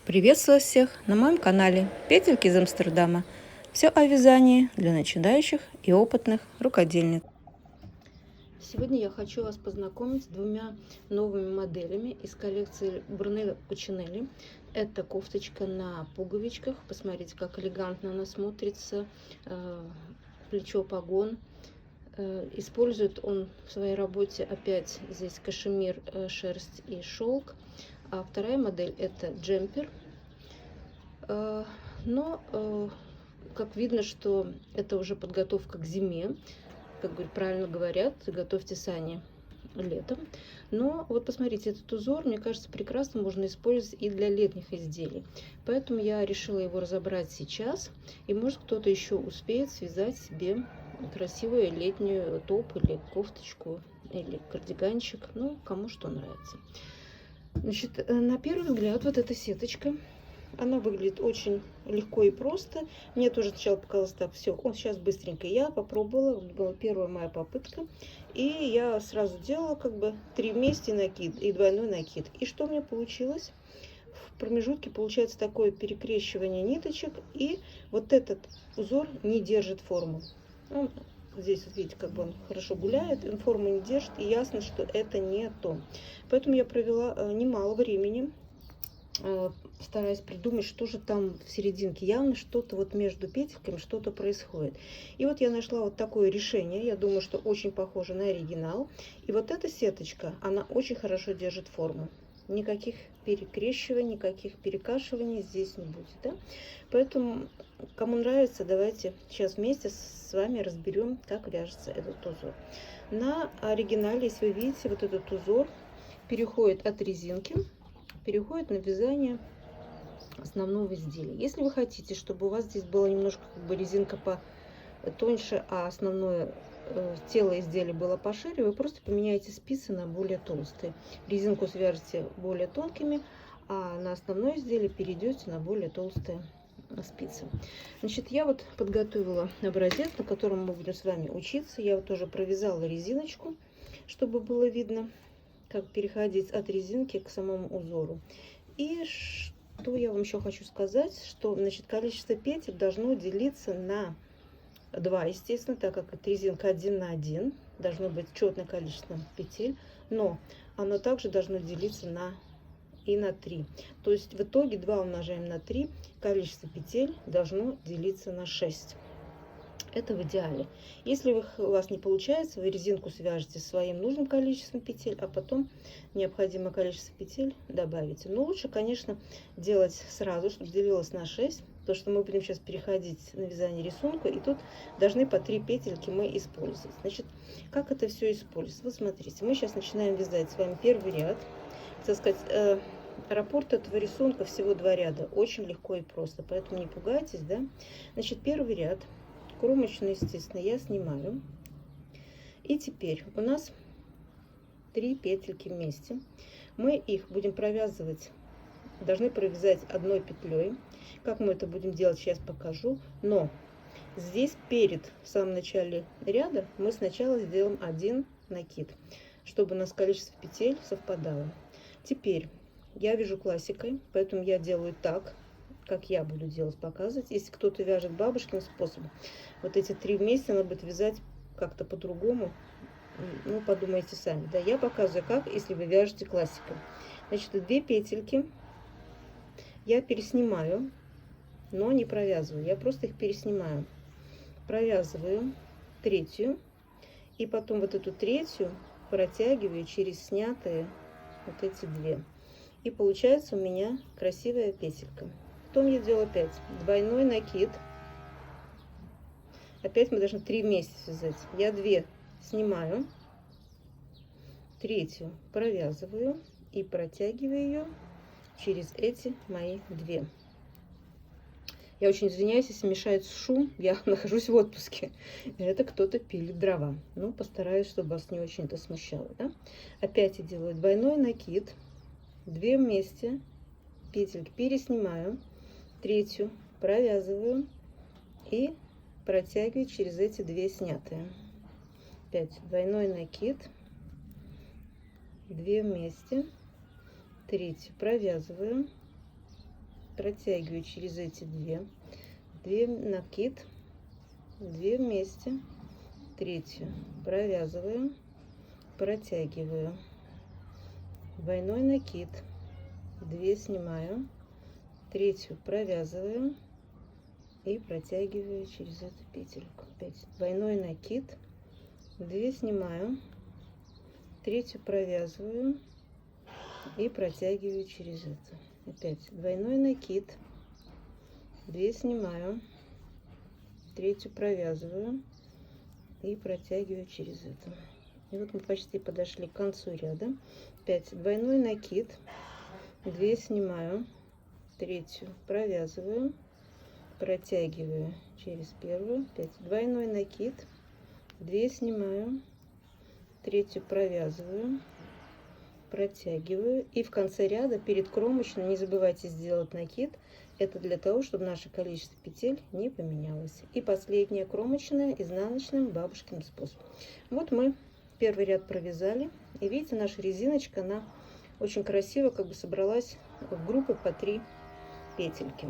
Приветствую всех на моем канале Петельки из Амстердама. Все о вязании для начинающих и опытных рукодельниц. Сегодня я хочу вас познакомить с двумя новыми моделями из коллекции Брунелlo Кучинелли. Это кофточка на пуговичках. Посмотрите, как элегантно она смотрится. Плечо погон. Использует он в своей работе опять здесь кашемир, шерсть и шелк. А вторая модель это джемпер. Но как видно, что это уже подготовка к зиме. Как правильно говорят, готовьте сани летом. Но вот посмотрите, этот узор, мне кажется, прекрасно можно использовать и для летних изделий. Поэтому я решила его разобрать сейчас. И может кто-то еще успеет связать себе красивую летнюю топ или кофточку или кардиганчик. Ну, кому что нравится. Значит, на первый взгляд вот эта сеточка. Она выглядит очень легко и просто. Мне тоже сначала показалось так, все, он сейчас быстренько. Я попробовала, была первая моя попытка. И я сразу делала как бы 3 вместе накид и двойной накид. И что у меня получилось? В промежутке получается такое перекрещивание ниточек. И вот этот узор не держит форму. Здесь, вот видите, как бы он хорошо гуляет, он форму не держит. И ясно, что это не то. Поэтому я провела немало времени, стараюсь придумать, что же там в серединке. Явно что-то вот между петельками что-то происходит. И вот я нашла вот такое решение. Я думаю, что очень похоже на оригинал. И вот эта сеточка, она очень хорошо держит форму. Никаких перекрещиваний, никаких перекашиваний здесь не будет. Да? Поэтому, кому нравится, давайте сейчас вместе с вами разберем, как вяжется этот узор. На оригинале, если вы видите, вот этот узор переходит от резинки, переходит на вязание основного изделия. Если вы хотите, чтобы у вас здесь была немножко как бы резинка потоньше, а основное тело изделия было пошире, вы просто поменяете спицы на более толстые. Резинку свяжете более тонкими, а на основное изделие перейдете на более толстые спицы. Значит, я вот подготовила образец, на котором мы будем с вами учиться. Я вот тоже провязала резиночку, чтобы было видно, как переходить от резинки к самому узору. И что я вам еще хочу сказать, что, значит, количество петель должно делиться на 2, естественно, так как это резинка 1 на 1, должно быть четное количество петель, но оно также должно делиться и на 3. То есть в итоге 2 умножаем на 3, количество петель должно делиться на 6. Это в идеале. Если у вас не получается, вы резинку свяжете своим нужным количеством петель, а потом необходимое количество петель добавите. Но лучше, конечно, делать сразу, чтобы делилось на 6, потому что мы будем сейчас переходить на вязание рисунка, и тут должны по 3 петельки мы использовать. Значит, как это все использовать? Вот смотрите, мы сейчас начинаем вязать с вами первый ряд. Так сказать, раппорт этого рисунка всего 2 ряда. Очень легко и просто, поэтому не пугайтесь, да? Значит, первый ряд. Кромочную, естественно, я снимаю. И теперь у нас 3 петельки вместе. Мы их будем провязывать, должны провязать одной петлей. Как мы это будем делать, сейчас покажу. Но здесь в самом начале ряда мы сначала сделаем 1 накид, чтобы у нас количество петель совпадало. Теперь я вяжу классикой, поэтому я делаю так, как я буду делать, показывать. Если кто-то вяжет бабушкиным способом, вот эти 3 вместе надо будет вязать как-то по-другому. Ну, подумайте сами. Да, я показываю, как, если вы вяжете классикой. Значит, 2 петельки я переснимаю, но не провязываю. Я просто их переснимаю. Провязываю 3-ю. И потом вот эту 3-ю протягиваю через снятые вот эти 2. И получается у меня красивая петелька. Потом я делаю опять двойной накид. Опять мы должны 3 вместе связать. Я 2 снимаю, 3-ю провязываю и протягиваю ее через эти мои 2. Я очень извиняюсь, если мешает шум. Я нахожусь в отпуске. Это кто-то пилит дрова. Ну, постараюсь, чтобы вас не очень это смущало. Да? Опять я делаю двойной накид. 2 вместе петельки переснимаю. 3-ю провязываю и протягиваю через эти 2 снятые. Опять двойной накид, 2 вместе, 3-ю провязываю протягиваю через эти 2 накид, 2 вместе, третью провязываю, протягиваю, двойной накид, 2 снимаю, третью провязываю и протягиваю через эту петельку. Опять двойной накид, 2 снимаю, третью провязываю и протягиваю через это. Опять двойной накид, 2 снимаю, третью провязываю и протягиваю через это. И вот мы почти подошли к концу ряда. Опять двойной накид, 2 снимаю, третью провязываю, протягиваю через первую, опять двойной накид, 2 снимаю, третью провязываю, протягиваю, и в конце ряда перед кромочной не забывайте сделать накид. Это для того, чтобы наше количество петель не поменялось. И последняя кромочная изнаночным бабушкиным способом. Вот мы первый ряд провязали, и видите, наша резиночка, она очень красиво как бы собралась в группы по 3 петельки.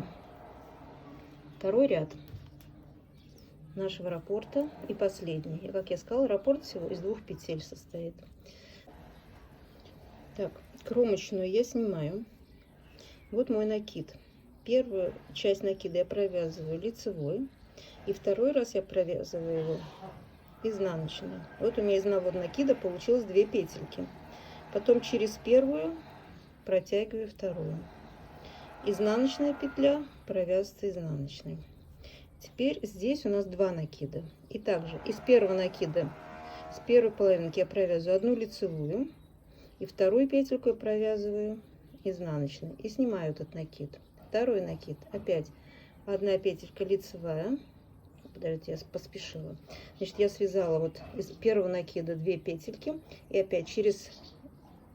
Второй ряд нашего раппорта и последний. И, как я сказала, раппорт всего из 2 петель состоит. Так, кромочную я снимаю. Вот мой накид. Первую часть накида я провязываю лицевой, и второй раз я провязываю его изнаночной. Вот у меня из одного накида получилось 2 петельки. Потом через первую протягиваю вторую. Изнаночная петля провязывается изнаночной. Теперь здесь у нас 2 накида. И также из первого накида, с первой половинки я провязываю 1 лицевую, и вторую петельку я провязываю изнаночной и снимаю этот накид. Второй накид, опять 1 петелька лицевая. Подождите, я поспешила. Значит, я связала вот из первого накида 2 петельки, и опять через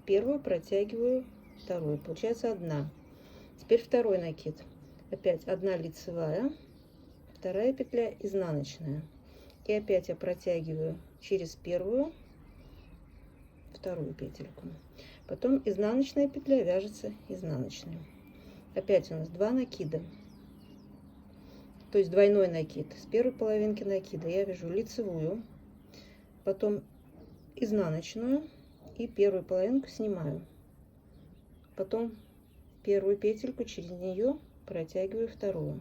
первую протягиваю вторую. Получается 1. Теперь второй накид. Опять 1 лицевая, вторая петля изнаночная. И опять я протягиваю через первую вторую петельку. Потом изнаночная петля вяжется изнаночной. Опять у нас 2 накида. То есть двойной накид. С первой половинки накида я вяжу лицевую, потом изнаночную и первую половинку снимаю. Потом первую петельку через нее протягиваю вторую.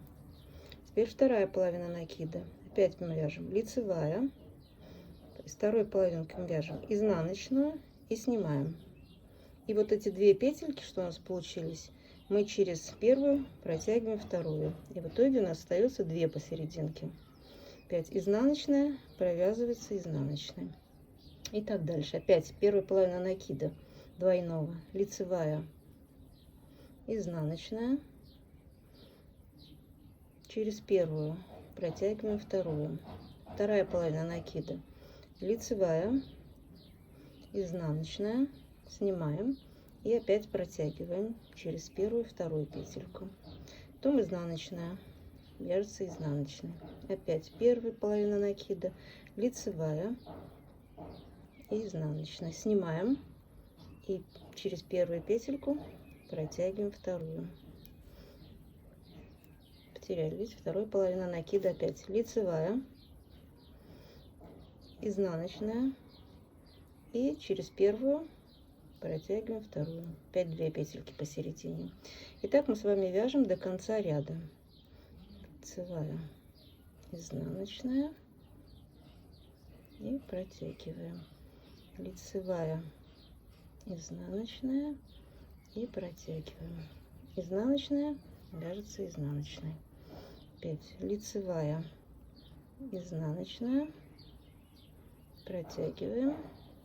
Теперь вторая половина накида. Опять мы вяжем лицевая. Из второй половинки мы вяжем изнаночную и снимаем. И вот эти 2 петельки, что у нас получились, мы через первую протягиваем вторую. И в итоге у нас остается 2 посерединке. Опять изнаночная провязывается изнаночной. И так дальше. Опять первая половина накида двойного. Лицевая, изнаночная. Через первую протягиваем вторую. Вторая половина накида. Лицевая, изнаночная. Снимаем. И опять протягиваем через первую вторую петельку. Потом изнаночная. Вяжется изнаночная. Опять первая половина накида. Лицевая и изнаночная. Снимаем. И через первую петельку протягиваем вторую. Потеряли. Видите, вторая половина накида опять. Лицевая, изнаночная. И через первую протягиваем вторую. Опять 2 петельки посередине. Итак, мы с вами вяжем до конца ряда. Лицевая, изнаночная и протягиваем. Лицевая, изнаночная и протягиваем. Изнаночная вяжется изнаночной. Опять лицевая, изнаночная, протягиваем.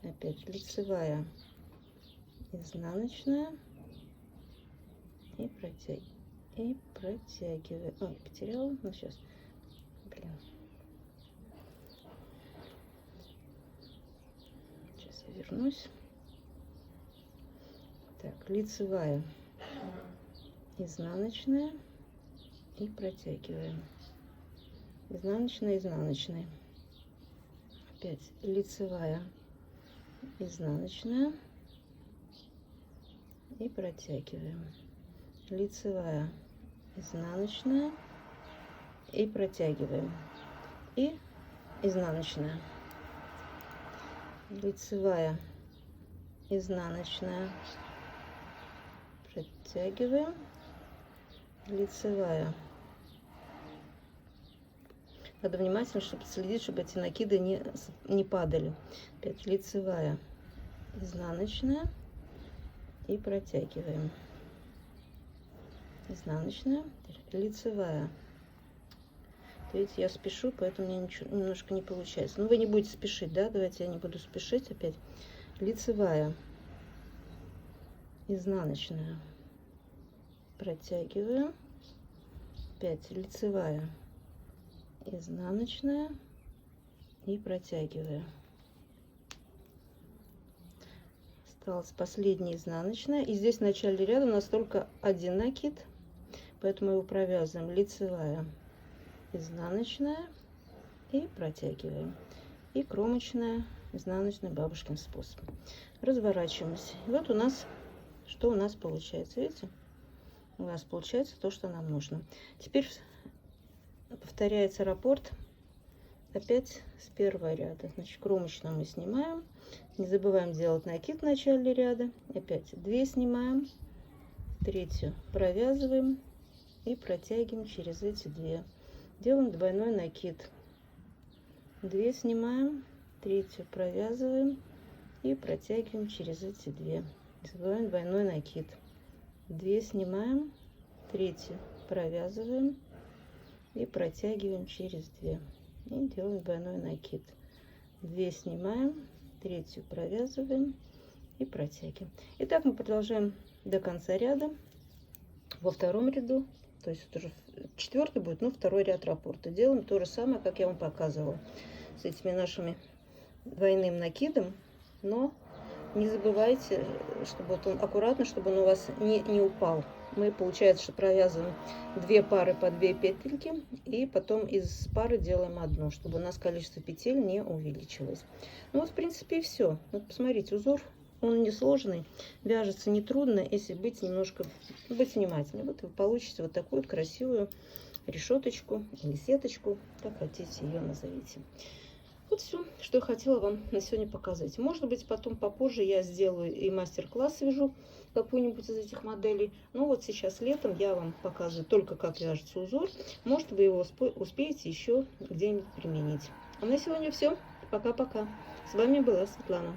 Опять лицевая, изнаночная и протягиваем. Ой, потеряла. Ну сейчас, блин. Сейчас я вернусь. Так, лицевая, изнаночная и протягиваем. Изнаночная, изнаночная. Опять лицевая, изнаночная и протягиваем. Лицевая, изнаночная и протягиваем, и изнаночная, лицевая, изнаночная, протягиваем, лицевая. Надо внимательно, чтобы следить, чтобы эти накиды не падали. Опять лицевая, изнаночная и протягиваем, изнаночная, лицевая. Видите, я спешу, поэтому мне немножко не получается. Но вы не будете спешить, да? Давайте я не буду спешить. Опять лицевая, изнаночная, протягиваю, опять лицевая, изнаночная и протягиваю. Осталась последняя изнаночная. И здесь в начале ряда у нас только один накид, поэтому его провязываем. Лицевая, изнаночная и протягиваем, и кромочная, изнаночная бабушкин способ. Разворачиваемся. И вот у нас, что у нас получается, видите? У нас получается то, что нам нужно. Теперь повторяется раппорт опять с первого ряда. Значит, кромочную мы снимаем, не забываем делать накид в начале ряда, опять 2 снимаем, 3 провязываем и протягиваем через эти 2. Делаем двойной накид. 2 снимаем, 3 провязываем и протягиваем через эти 2. Делаем двойной накид. 2 снимаем, 3 провязываем и протягиваем через 2. И делаем двойной накид. 2 снимаем, 3 провязываем и протягиваем. И так мы продолжаем до конца ряда. Во втором ряду, то есть это уже 4-й будет, но 2-й ряд раппорта. Делаем то же самое, как я вам показывала, с этими нашими двойным накидом, но не забывайте, чтобы вот он аккуратно, чтобы он у вас не упал. Мы, получается, что провязываем 2 пары по 2 петельки, и потом из пары делаем одну, чтобы у нас количество петель не увеличилось. Ну вот, в принципе, и все. Вот посмотрите, узор, он несложный, вяжется нетрудно, если быть немножко, быть внимательным. Вот вы получите вот такую вот красивую решеточку или сеточку, как хотите ее назовите. Вот все, что я хотела вам на сегодня показать. Может быть, потом попозже я сделаю и мастер-класс вяжу какую-нибудь из этих моделей. Но вот сейчас летом я вам показываю только, как вяжется узор. Может, вы его успеете еще где-нибудь применить. А на сегодня все. Пока-пока. С вами была Светлана.